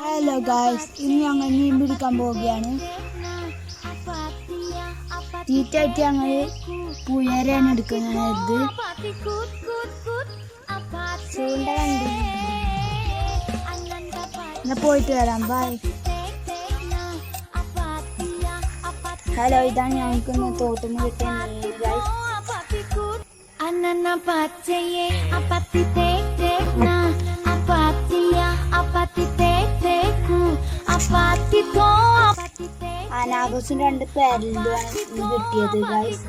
Hello guys, ഇന്ന് ഞങ്ങൾ മീൻ പിടിക്കാൻ പോവുകയാണ്. തീറ്റായിട്ട് ഞങ്ങൾ പുയരാണ് എടുക്കുന്നത്. ചൂണ്ട എന്നാ പോയിട്ട് വരാം. ബൈ. ഹലോ, ഇതാണ് ഞങ്ങൾക്ക് തോട്ടിൽ നിന്ന് കിട്ടിയ മീൻ ഗായ്സ്. അനാഗോസിന് 2 പേരലുമാണ് കിട്ടിയത് ഗായ്സ്.